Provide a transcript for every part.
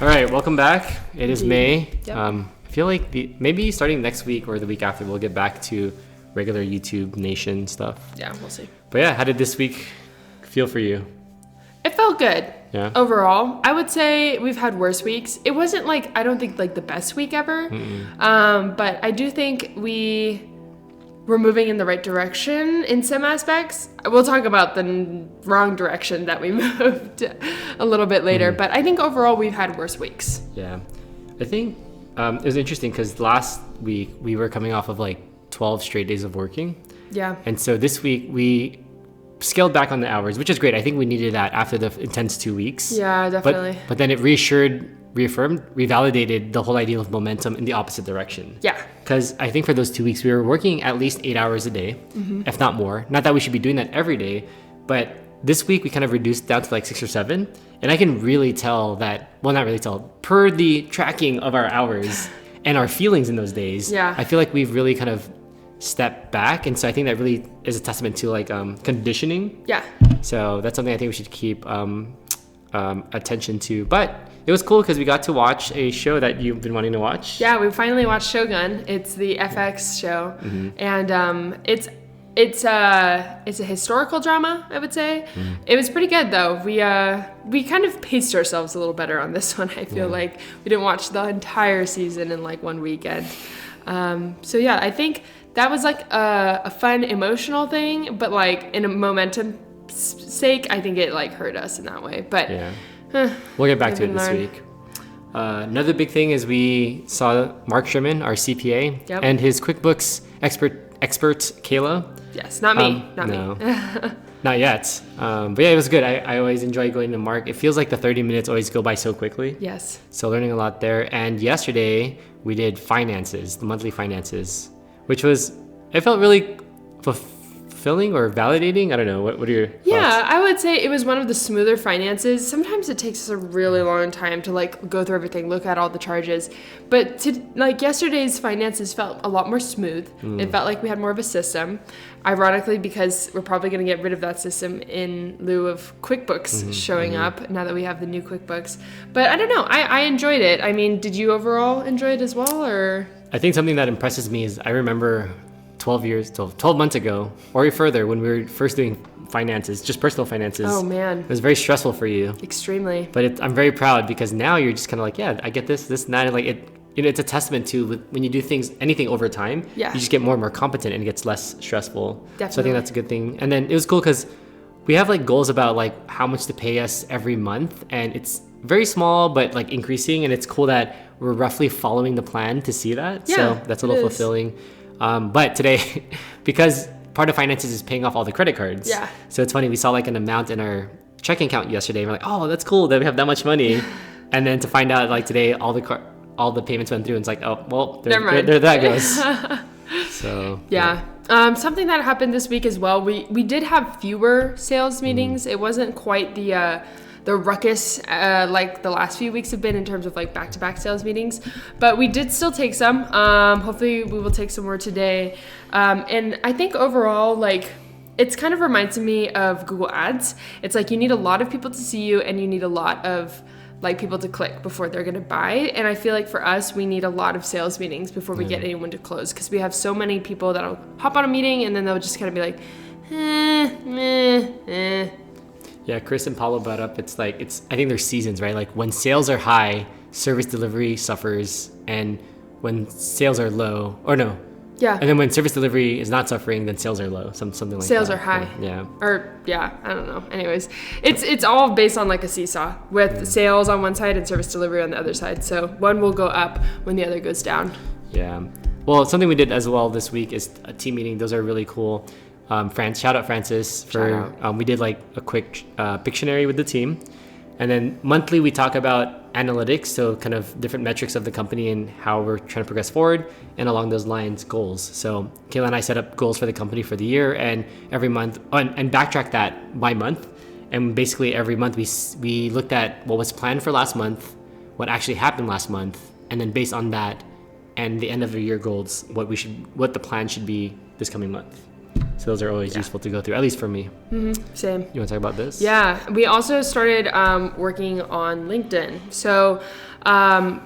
All right, welcome back. It is May. Yep. I feel like maybe starting next week or the week after, we'll get back to regular YouTube Nation stuff. Yeah, we'll see. But yeah, how did this week feel for you? It felt good. Yeah. Overall, I would say we've had worse weeks. It wasn't I don't think the best week ever. But I do think we're moving in the right direction in some aspects. We'll talk about the wrong direction that we moved a little bit later. But I think overall we've had worse weeks. Yeah. I think it was interesting because last week we were coming off of 12 straight days of working. Yeah. And so this week we scaled back on the hours, which is great. I think we needed that after the intense 2 weeks. Yeah, definitely. But then it revalidated the whole idea of momentum in the opposite direction. Yeah. Because I think for those 2 weeks, we were working at least 8 hours a day, if not more. Not that we should be doing that every day, but this week we kind of reduced down to 6 or 7. And I can really tell that, well, not really tell, per the tracking of our hours and our feelings in those days, yeah. I feel like we've really kind of stepped back. And so I think that really is a testament to conditioning. Yeah. So that's something I think we should keep attention to. But it was cool because we got to watch a show that you've been wanting to watch. Yeah, we finally watched Shogun. It's the FX show, and it's a historical drama, I would say. It was pretty good though. We kind of paced ourselves a little better on this one. I feel like we didn't watch the entire season in one weekend. So yeah, I think that was a fun emotional thing, but in a momentum sake, I think it hurt us in that way. But yeah. We'll get back to it this week. Another big thing is we saw Mark Sherman, our CPA, and his QuickBooks expert Kayla. Yes, not me. Not me. Not yet. But yeah, it was good. I always enjoy going to Mark. It feels like the 30 minutes always go by so quickly. Yes. So learning a lot there. And yesterday we did finances, the monthly finances, which it felt really fulfilling or validating. I don't know. What are your thoughts? Yeah, I would say it was one of the smoother finances. Sometimes it takes us a really long time to go through everything, look at all the charges. But yesterday's finances felt a lot more smooth. It felt like we had more of a system. Ironically, because we're probably going to get rid of that system in lieu of QuickBooks showing up now that we have the new QuickBooks. But I don't know. I enjoyed it. I mean, did you overall enjoy it as well, or? I think something that impresses me is I remember 12 months ago or further when we were first doing finances, just personal finances. Oh man, it was very stressful for you. Extremely. But I'm very proud because now you're just kind of yeah, I get this and that. It's a testament to when you do anything over time, you just get more and more competent and it gets less stressful. Definitely. So I think that's a good thing. And then it was cool because we have goals about how much to pay us every month, and it's very small but increasing, and it's cool that we're roughly following the plan to see that. Yeah, so that's a little fulfilling. But today, because part of finances is paying off all the credit cards. Yeah. So it's funny, we saw an amount in our checking account yesterday. And we're oh, that's cool that we have that much money. And then to find out today, all the payments went through, and it's oh, well, there that goes. So yeah. Something that happened this week as well. We did have fewer sales meetings. It wasn't quite the ruckus the last few weeks have been in terms of back-to-back sales meetings, but we did still take some. Hopefully we will take some more today. And I think overall it's kind of reminds me of Google Ads. It's you need a lot of people to see you, and you need a lot of people to click before they're going to buy. And I feel for us, we need a lot of sales meetings before we get anyone to close, because we have so many people that'll hop on a meeting and then they'll just kind of be Yeah, Chris and Paulo brought up, I think there's seasons, right? When sales are high, service delivery suffers, and when sales are low, or no. Yeah. And then when service delivery is not suffering, then sales are low, something like sales that. Sales are high. Yeah. Or, yeah, I don't know. Anyways, it's all based on a seesaw with sales on one side and service delivery on the other side. So one will go up when the other goes down. Yeah. Well, something we did as well this week is a team meeting. Those are really cool. Shout out Francis for we did a quick Pictionary with the team, and then monthly we talk about analytics, so kind of different metrics of the company and how we're trying to progress forward, and along those lines, goals. So Kayla and I set up goals for the company for the year, and every month and backtrack that by month, and basically every month we looked at what was planned for last month, what actually happened last month, and then based on that and the end of the year goals, what the plan should be this coming month. So those are always useful to go through, at least for me. Same. You want to talk about this? Yeah, we also started working on LinkedIn. So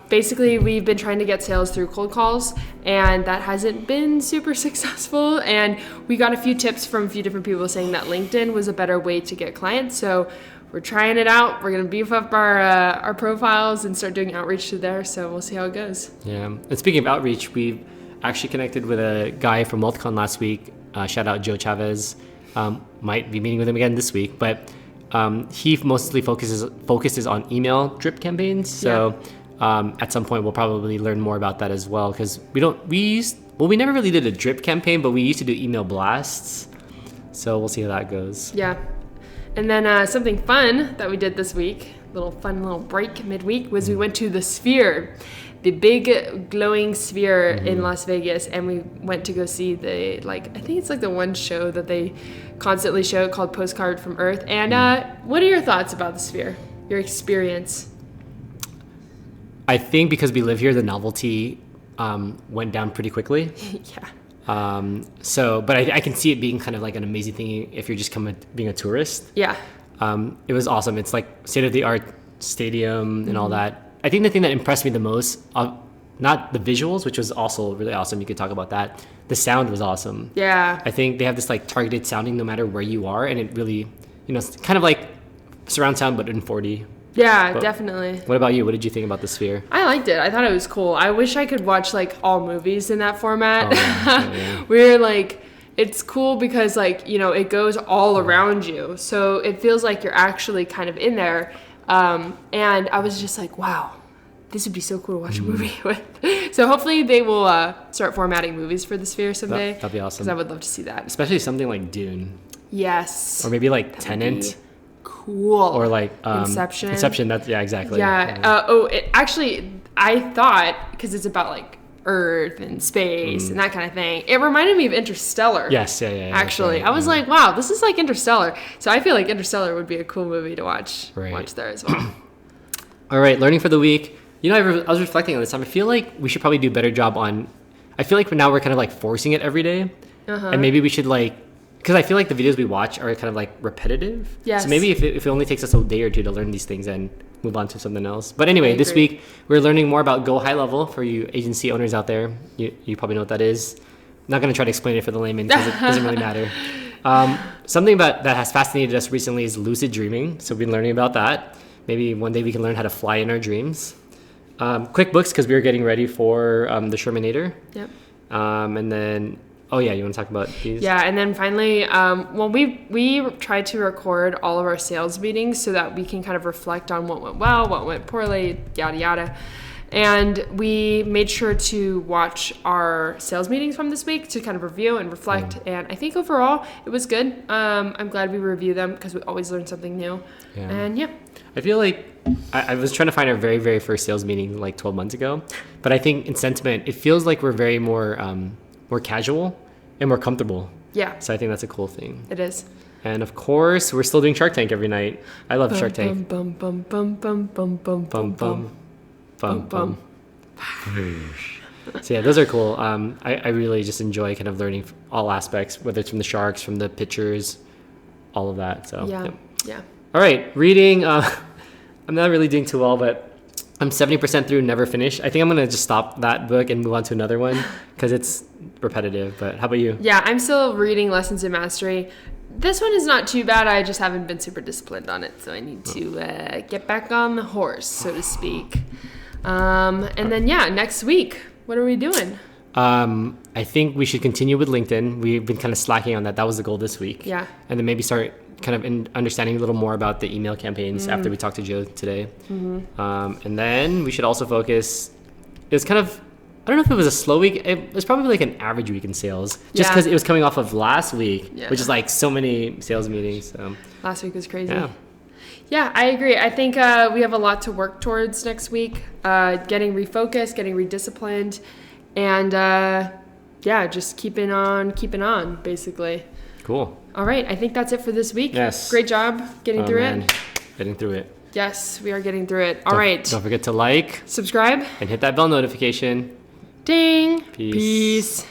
basically, we've been trying to get sales through cold calls, and that hasn't been super successful. And we got a few tips from a few different people saying that LinkedIn was a better way to get clients. So we're trying it out. We're going to beef up our profiles and start doing outreach to there. So we'll see how it goes. Yeah. And speaking of outreach, we actually connected with a guy from Multicon last week. Shout out Joe Chavez. Might be meeting with him again this week, but he mostly focuses on email drip campaigns. So at some point we'll probably learn more about that as well, because we never really did a drip campaign, but we used to do email blasts. So we'll see how that goes. Yeah. And then something fun that we did this week, fun little break midweek, was we went to the Sphere, the big glowing Sphere in Las Vegas, and we went to go see I think it's like the one show that they constantly show called Postcard from Earth. And what are your thoughts about the Sphere, your experience? I think because we live here, the novelty went down pretty quickly. Yeah. But I can see it being kind of like an amazing thing if you're just being a tourist. Yeah. It was awesome. It's like state-of-the-art stadium and all that. I think the thing that impressed me the most, not the visuals, which was also really awesome. You could talk about that. The sound was awesome. Yeah. I think they have this like targeted sounding no matter where you are, and it really, it's kind of like surround sound but in 4D. Yeah, definitely. What about you? What did you think about the Sphere? I liked it. I thought it was cool. I wish I could watch like all movies in that format. Oh, yeah. We're like, it's cool because it goes all around you. So it feels like you're actually kind of in there. And I was just like, wow, this would be so cool to watch a movie with. So hopefully they will start formatting movies for the Sphere someday. That'd be awesome. Because I would love to see that. Especially something like Dune. Yes. Or maybe like Tenet. Cool. Or like Inception. Inception, exactly. Yeah. I thought, because it's about like Earth and space and that kind of thing, it reminded me of Interstellar. Yes, yeah. Actually, right. I was like, wow, this is like Interstellar. So I feel like Interstellar would be a cool movie to watch there as well. All right, learning for the week. I was reflecting on this time. I feel like we should probably do a better job I feel like now we're kind of like forcing it every day. And maybe we should because I feel like the videos we watch are kind of like repetitive. Yes. So maybe if it only takes us a day or two to learn these things and move on to something else. But anyway, this week we're learning more about Go High Level for you agency owners out there. You probably know what that is. I'm not going to try to explain it for the layman because it doesn't really matter. Something that has fascinated us recently is lucid dreaming. So we've been learning about that. Maybe one day we can learn how to fly in our dreams. QuickBooks, because we were getting ready for the Shermanator. Yep. And then... Oh yeah, you want to talk about these? Yeah, and then finally, we tried to record all of our sales meetings so that we can kind of reflect on what went well, what went poorly, yada yada. And we made sure to watch our sales meetings from this week to kind of review and reflect. And I think overall it was good. I'm glad we review them because we always learn something new. Yeah. And yeah. I feel like I was trying to find our very, very first sales meeting like 12 months ago. But I think in sentiment, it feels like we're very more casual and more comfortable. Yeah. So I think that's a cool thing. It is. And of course, we're still doing Shark Tank every night. I love Shark Tank. Bum, bum, bum, bum, bum, bum, bum, bum, bum, bum. So yeah, those are cool. I really just enjoy kind of learning all aspects, whether it's from the sharks, from the pitchers, all of that. So yeah. All right, reading. I'm not really doing too well, but I'm 70% through, never finished. I think I'm going to just stop that book and move on to another one because it's repetitive. But how about you? Yeah, I'm still reading Lessons in Mastery. This one is not too bad. I just haven't been super disciplined on it. So I need to get back on the horse, so to speak. And then, next week, what are we doing? I think we should continue with LinkedIn. We've been kind of slacking on that. That was the goal this week. Yeah. And then maybe start kind of understanding a little more about the email campaigns after we talked to Joe today. And then we should also focus. It was kind of, I don't know if it was a slow week. It was probably like an average week in sales, just because it was coming off of last week, which is like so many sales meetings. So. Last week was crazy. Yeah, I agree. I think we have a lot to work towards next week. Getting refocused, getting redisciplined, and just keeping on, basically. Cool. All right, I think that's it for this week. Yes. Great job getting through it. Getting through it. Yes, we are getting through it. All right. Don't forget to like, subscribe, and hit that bell notification. Ding. Peace.